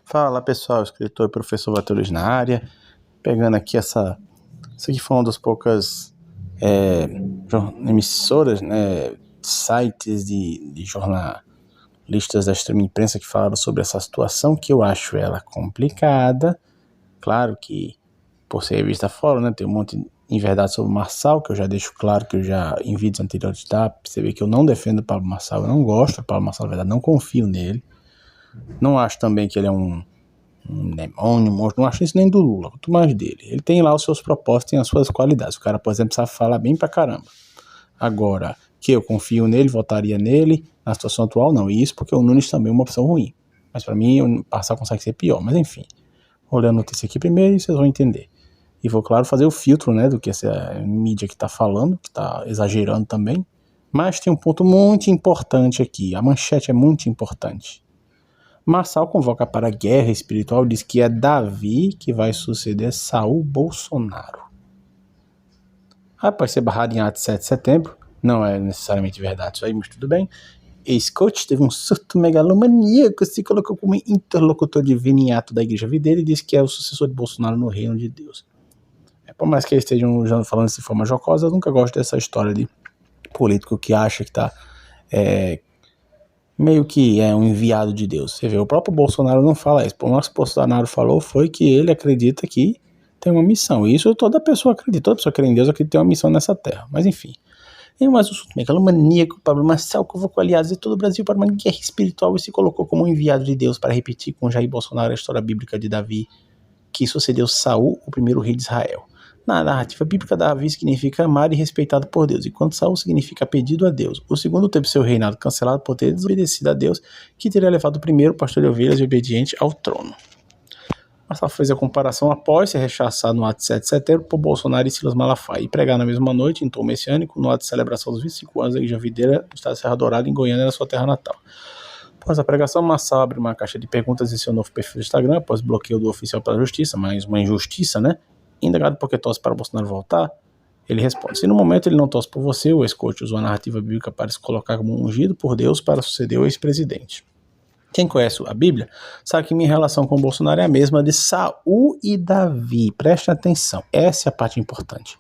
Fala pessoal, escritor e professor Batulis na área, pegando aqui essa aqui foi uma das poucas emissoras, né, sites de jornalistas da extrema imprensa que falaram sobre essa situação, que eu acho ela complicada. Claro que, por ser revista fora, né, tem um monte de verdade sobre o Marçal, que eu já deixo claro que eu já, em vídeos anteriores, tá, perceber que eu não defendo o Pablo Marçal, eu não gosto do Pablo Marçal, na verdade, não confio nele. Não acho também que ele é um demônio, monstro, não acho isso nem do Lula, quanto mais dele. Ele tem lá os seus propósitos, tem as suas qualidades. O cara, por exemplo, sabe falar bem pra caramba. Agora, que eu confio nele, votaria nele, na situação atual, não. E isso porque o Nunes também é uma opção ruim. Mas pra mim, o Marçal consegue ser pior. Mas enfim, vou ler a notícia aqui primeiro e vocês vão entender. E vou, claro, fazer o filtro, né, do que essa mídia que tá falando, que tá exagerando também. Mas tem um ponto muito importante aqui. A manchete é muito importante. Marçal convoca para a guerra espiritual, diz que é Davi que vai suceder Saul Bolsonaro. Após ser barrado em ato de 7 de setembro, não é necessariamente verdade isso aí, mas tudo bem. Ex-coach teve um surto megalomaníaco, se colocou como interlocutor divino em ato da igreja videira e disse que é o sucessor de Bolsonaro no reino de Deus. Por mais que eles estejam falando isso de forma jocosa, eu nunca gosto dessa história de político que acha que está meio que é um enviado de Deus. Você vê, o próprio Bolsonaro não fala isso. O nosso Bolsonaro falou foi que ele acredita que tem uma missão. E isso toda pessoa acredita. Toda pessoa que crê em Deus acredita que tem uma missão nessa terra. Mas enfim. E mais um megalomaníaco, Pablo Marçal convocou aliados de todo o Brasil para uma guerra espiritual e se colocou como um enviado de Deus para repetir com Jair Bolsonaro a história bíblica de Davi, que sucedeu Saul, o primeiro rei de Israel. Na narrativa bíblica, Davi significa amado e respeitado por Deus, enquanto Saul significa pedido a Deus. O segundo teve seu reinado cancelado por ter desobedecido a Deus, que teria levado o primeiro pastor de ovelhas e obediente ao trono. Marçal fez a comparação após ser rechaçado no ato de 7 de setembro por Bolsonaro e Silas Malafaia e pregar na mesma noite, em tom messiânico, no ato de celebração dos 25 anos da Igreja Videira do estado de Serra Dourada, em Goiânia, na sua terra natal. Após a pregação, Marçal abre uma caixa de perguntas em seu novo perfil do Instagram, após bloqueio do oficial pela justiça, mais uma injustiça, né? Indagado porque torce para Bolsonaro voltar, ele responde: se no momento ele não torce por você, o ex-coach usou a narrativa bíblica para se colocar como ungido por Deus para suceder o ex-presidente. Quem conhece a Bíblia sabe que minha relação com o Bolsonaro é a mesma de Saul e Davi. Preste atenção, essa é a parte importante.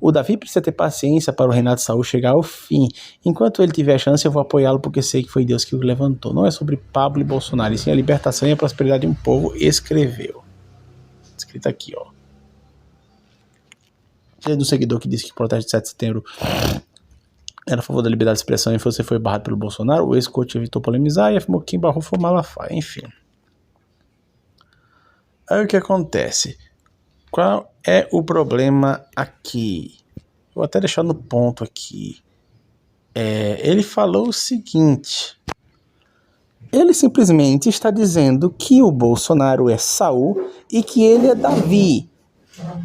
O Davi precisa ter paciência para o reinado de Saul chegar ao fim. Enquanto ele tiver a chance, eu vou apoiá-lo porque sei que foi Deus que o levantou. Não é sobre Pablo e Bolsonaro, e sim a libertação e a prosperidade de um povo, escreveu. Escrito aqui, ó. Do seguidor que disse que o protesto de 7 de setembro era a favor da liberdade de expressão e você foi barrado pelo Bolsonaro, o ex-coach evitou polemizar e afirmou que quem barrou foi Malafaia, enfim. Aí o que acontece? Qual é o problema aqui? Vou até deixar no ponto aqui. Ele falou o seguinte: ele simplesmente está dizendo que o Bolsonaro é Saul e que ele é Davi.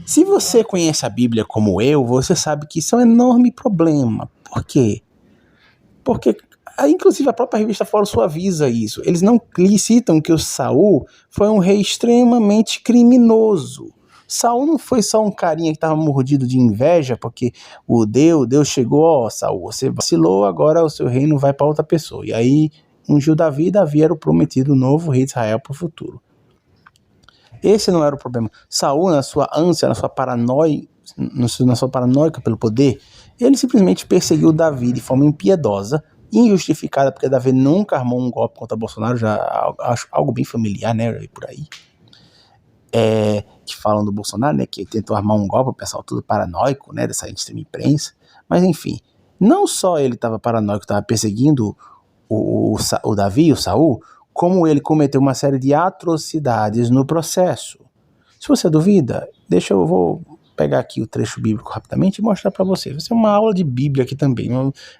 Se você conhece a Bíblia como eu, você sabe que isso é um enorme problema. Por quê? Porque, inclusive, a própria revista Fórum suaviza isso. Eles não citam que o Saul foi um rei extremamente criminoso. Saul não foi só um carinha que estava mordido de inveja, porque Deus chegou, ó, Saul, você vacilou, agora o seu reino vai para outra pessoa. E aí ungiu Davi, e Davi era o prometido novo rei de Israel para o futuro. Esse não era o problema. Saul, na sua ânsia, na sua paranoia pelo poder, ele simplesmente perseguiu Davi de forma impiedosa, injustificada, porque Davi nunca armou um golpe contra Bolsonaro, já acho algo bem familiar, né, por aí. Que falam do Bolsonaro, né, que tentou armar um golpe, o pessoal tudo paranoico, né, dessa extrema imprensa. Mas enfim, não só ele estava paranoico, estava perseguindo o Davi, o Saul, como ele cometeu uma série de atrocidades no processo. Se você duvida, eu vou pegar aqui o trecho bíblico rapidamente e mostrar para você. Vai ser uma aula de Bíblia aqui também.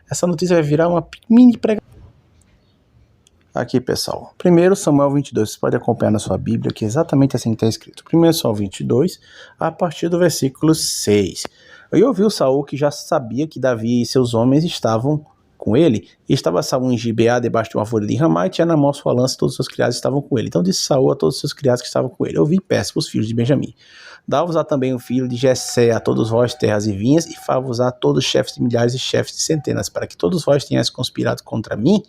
Essa notícia vai virar uma mini pregação. Aqui, pessoal. 1 Samuel 22, você pode acompanhar na sua Bíblia, que é exatamente assim que está escrito. 1 Samuel 22, a partir do versículo 6. E ouviu Saul que já sabia que Davi e seus homens estavam com ele, e estava Saul em Gibeá, debaixo de uma folha de Ramá, e tinha na mão sua lança, e todos os seus criados estavam com ele. Então disse Saul a todos os seus criados que estavam com ele: ouvi e peço os filhos de Benjamim. Dá-vos-á também o filho de Jessé a todos vós terras e vinhas, e fá-vos-á todos chefes de milhares e chefes de centenas, para que todos vós tenhais conspirado contra mim,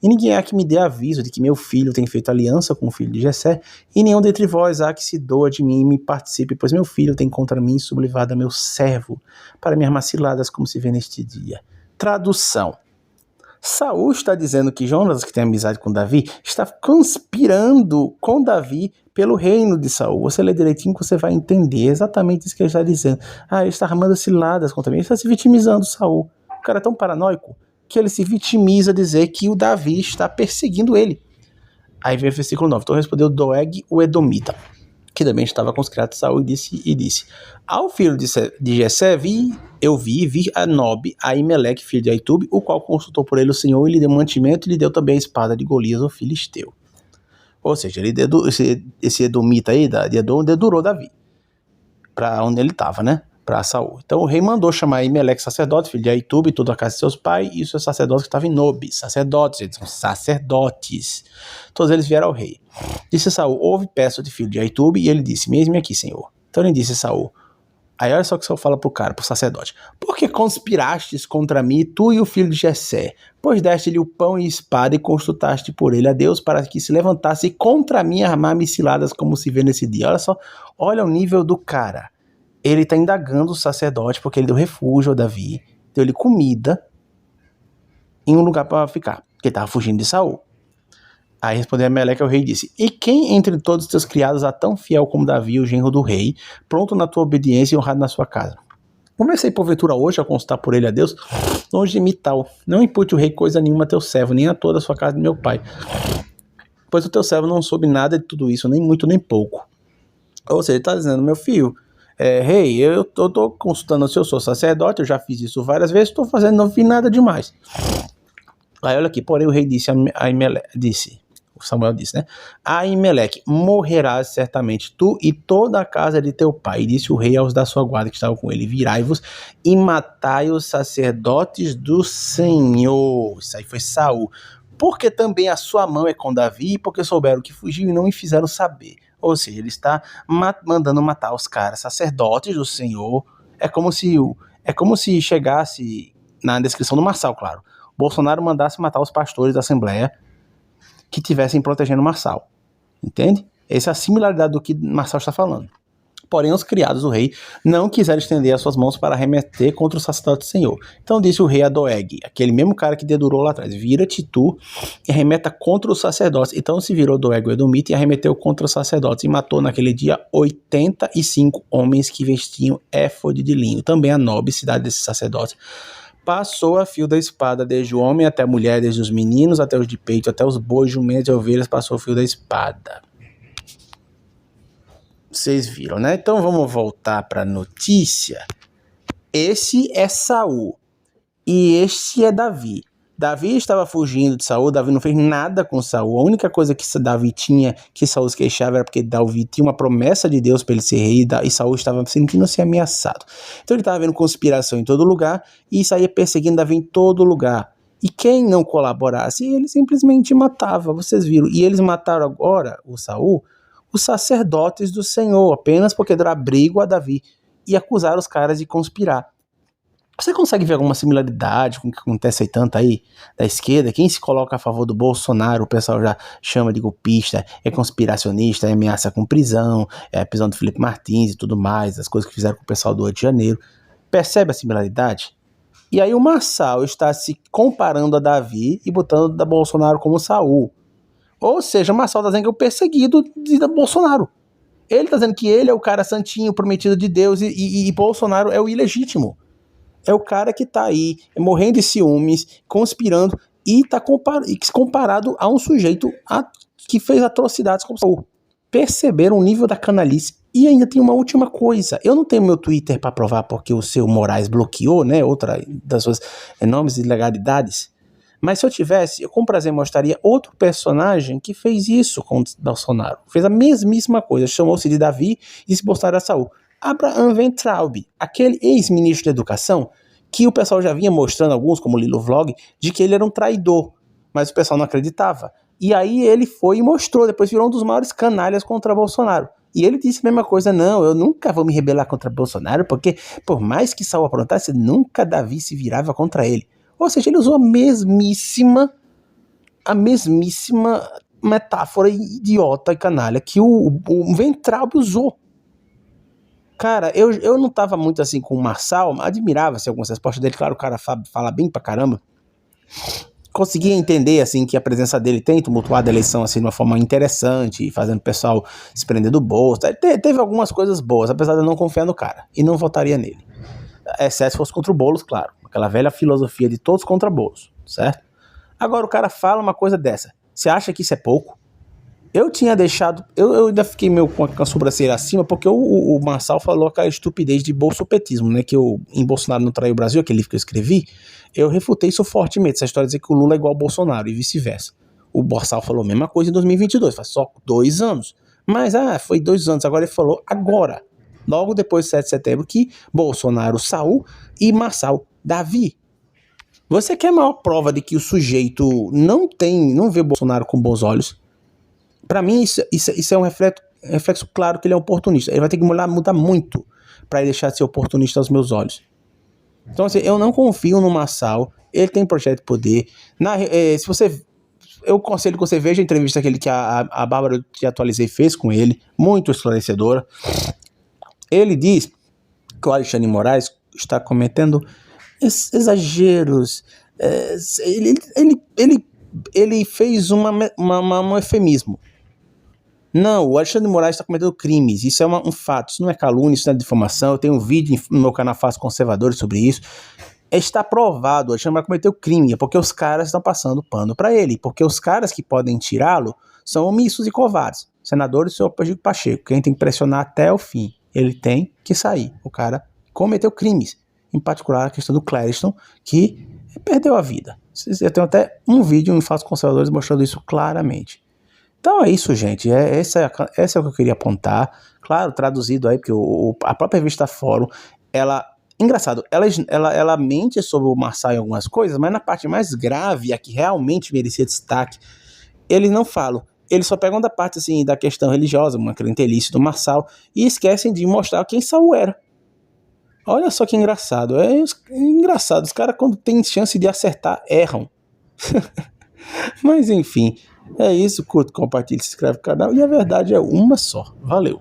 E ninguém há que me dê aviso de que meu filho tem feito aliança com o filho de Jessé, e nenhum dentre vós há que se doa de mim e me participe, pois meu filho tem contra mim sublevado meu servo, para me armar ciladas como se vê neste dia. Tradução. Saul está dizendo que Jonatas, que tem amizade com Davi, está conspirando com Davi pelo reino de Saul. Você lê direitinho que você vai entender exatamente isso que ele está dizendo. Ele está armando ciladas contra mim, ele está se vitimizando Saul. O cara é tão paranoico que ele se vitimiza a dizer que o Davi está perseguindo ele. Aí vem o versículo 9. Então respondeu Doeg o Edomita, que também estava com os criados de Saul, e disse: ao filho de Jessé vi a Nob, a Aimeleque, filho de Aitube, o qual consultou por ele o Senhor e lhe deu mantimento e lhe deu também a espada de Golias, o filisteu. Ou seja, esse Edomita aí, de Edom, dedurou Davi para onde ele estava, né? Para Saul. Então o rei mandou chamar Aimeleque, sacerdote, filho de Aitube, toda a casa de seus pais, e os seus sacerdotes que estavam em Nob, sacerdotes, eles são sacerdotes. Todos eles vieram ao rei. Disse Saul: ouve, peço de filho de Aitube, e ele disse: eis-me aqui, Senhor. Então ele disse Saul. Aí olha só o que Saul fala pro sacerdote: por que conspirastes contra mim, tu e o filho de Jessé? Pois deste-lhe o pão e espada e consultaste por ele a Deus para que se levantasse contra mim armar-me ciladas como se vê nesse dia. Olha só, olha o nível do cara. Ele está indagando o sacerdote porque ele deu refúgio a Davi, deu-lhe comida em um lugar para ficar, porque ele estava fugindo de Saul. Aí respondeu Aimeleque ao rei e disse: e quem entre todos os teus criados há tão fiel como Davi, o genro do rei, pronto na tua obediência e honrado na sua casa? Comecei porventura hoje a consultar por ele a Deus, longe de mim tal. Não impute o rei coisa nenhuma a teu servo, nem a toda a sua casa de meu pai. Pois o teu servo não soube nada de tudo isso, nem muito nem pouco. Ou seja, ele está dizendo: meu filho, rei, eu estou consultando se eu sou sacerdote, eu já fiz isso várias vezes, estou fazendo, não vi nada demais. Aí olha aqui, porém o rei disse a Aimeleque, Samuel disse, né? Aimeleque, morrerás certamente, tu e toda a casa de teu pai. E disse o rei aos da sua guarda que estavam com ele: virai-vos e matai os sacerdotes do Senhor. Isso aí foi Saul. Porque também a sua mão é com Davi, porque souberam que fugiu e não me fizeram saber. Ou seja, ele está mandando matar os caras, sacerdotes do Senhor. É como se chegasse, na descrição do Marçal, claro, Bolsonaro mandasse matar os pastores da Assembleia que estivessem protegendo Marçal. Entende? Essa é a similaridade do que Marçal está falando. Porém, os criados do rei não quiseram estender as suas mãos para arremeter contra o sacerdote do Senhor. Então disse o rei a Doeg, aquele mesmo cara que dedurou lá atrás: vira-te tu e arremeta contra os sacerdotes. Então se virou Doeg o Edomita e arremeteu contra os sacerdotes e matou naquele dia 85 homens que vestiam éfode de linho. Também a Nob, cidade desses sacerdotes, passou a fio da espada, desde o homem até a mulher, desde os meninos até os de peito, até os bois, jumentos e ovelhas, passou o fio da espada. Vocês viram, né? Então vamos voltar para a notícia. Esse é Saul e este é Davi. Davi estava fugindo de Saul, Davi não fez nada com Saul. A única coisa que Davi tinha, que Saul se queixava, era porque Davi tinha uma promessa de Deus para ele ser rei, e Saul estava sentindo-se ameaçado. Então ele estava vendo conspiração em todo lugar e saía perseguindo Davi em todo lugar. E quem não colaborasse, ele simplesmente matava, vocês viram. E eles mataram agora, o Saul, os sacerdotes do Senhor, apenas porque deram abrigo a Davi e acusaram os caras de conspirar. Você consegue ver alguma similaridade com o que acontece aí tanto aí da esquerda? Quem se coloca a favor do Bolsonaro, o pessoal já chama de golpista, é conspiracionista, é ameaça com prisão, é a prisão do Felipe Martins e tudo mais, as coisas que fizeram com o pessoal do Rio de Janeiro. Percebe a similaridade? E aí o Marçal está se comparando a Davi e botando da Bolsonaro como Saul. Ou seja, o Marçal está dizendo que é o perseguido de Bolsonaro. Ele está dizendo que ele é o cara santinho, prometido de Deus, e Bolsonaro é o ilegítimo. É o cara que está aí, morrendo de ciúmes, conspirando, e está comparado a um sujeito que fez atrocidades como Saul. Perceberam o nível da canalice? E ainda tem uma última coisa. Eu não tenho meu Twitter para provar porque o seu Moraes bloqueou, né? Outra das suas enormes ilegalidades. Mas se eu tivesse, eu com prazer mostraria outro personagem que fez isso com Bolsonaro. Fez a mesmíssima coisa. Chamou-se de Davi e se Bolsonaro a Saul. Abraham Weintraub, aquele ex-ministro da Educação, que o pessoal já vinha mostrando, alguns como Lilo Vlog, de que ele era um traidor, mas o pessoal não acreditava. E aí ele foi e mostrou, depois virou um dos maiores canalhas contra Bolsonaro. E ele disse a mesma coisa: não, eu nunca vou me rebelar contra Bolsonaro, porque por mais que Saul aprontasse, nunca Davi se virava contra ele. Ou seja, ele usou a a mesmíssima metáfora idiota e canalha que o Weintraub usou. Cara, eu não tava muito assim com o Marçal, admirava-se algumas respostas dele, claro, o cara fala bem pra caramba. Conseguia entender, assim, que a presença dele tem tumultuado a eleição, assim, de uma forma interessante, fazendo o pessoal se prender do bolso. Teve algumas coisas boas, apesar de eu não confiar no cara, e não votaria nele. Exceto se fosse contra o Boulos, claro. Aquela velha filosofia de todos contra Boulos, certo? Agora o cara fala uma coisa dessa. Você acha que isso é pouco? Eu tinha deixado... Eu ainda fiquei meio com a sobrancelha acima, porque o Marçal falou aquela estupidez de bolsopetismo, né? Que em Bolsonaro não traiu o Brasil, aquele livro que eu escrevi. Eu refutei isso fortemente, essa história de dizer que o Lula é igual ao Bolsonaro e vice-versa. O Marçal falou a mesma coisa em 2022, faz só 2 anos. Mas, foi 2 anos, agora ele falou agora. Logo depois do 7 de setembro, que Bolsonaro, Saul e Marçal, Davi. Você quer a maior prova de que o sujeito não vê Bolsonaro com bons olhos? Pra mim, isso é um reflexo claro que ele é oportunista. Ele vai ter que mudar muito pra ele deixar de ser oportunista aos meus olhos. Então, assim, eu não confio no Marçal. Ele tem projeto de poder. Eu aconselho que você veja a entrevista que a Bárbara que atualizei fez com ele, muito esclarecedora. Ele diz que o Alexandre de Moraes está cometendo exageros. Ele fez um eufemismo. Não, o Alexandre de Moraes está cometendo crimes, isso é um fato, isso não é calúnia, isso não é difamação. Eu tenho um vídeo no meu canal Fatos Conservadores sobre isso. Está provado, o Alexandre de Moraes cometeu crime, é porque os caras estão passando pano para ele, porque os caras que podem tirá-lo são omissos e covardes. Senadores, o senhor Pacheco, quem tem que pressionar até o fim, ele tem que sair. O cara cometeu crimes, em particular a questão do Clériston, que perdeu a vida. Eu tenho até um vídeo em Fatos Conservadores mostrando isso claramente. Então é isso, gente. Esse é o que eu queria apontar. Claro, traduzido aí, porque a própria revista Fórum, engraçado, ela mente sobre o Marçal em algumas coisas, mas na parte mais grave, a que realmente merecia destaque, eles não falam. Eles só pegam da parte, assim, da questão religiosa, uma clientelice do Marçal, e esquecem de mostrar quem Saul era. Olha só que engraçado. É engraçado. Os caras, quando tem chance de acertar, erram. Mas, enfim... É isso, curta, compartilhe, se inscreve no canal e a verdade é uma só. Valeu!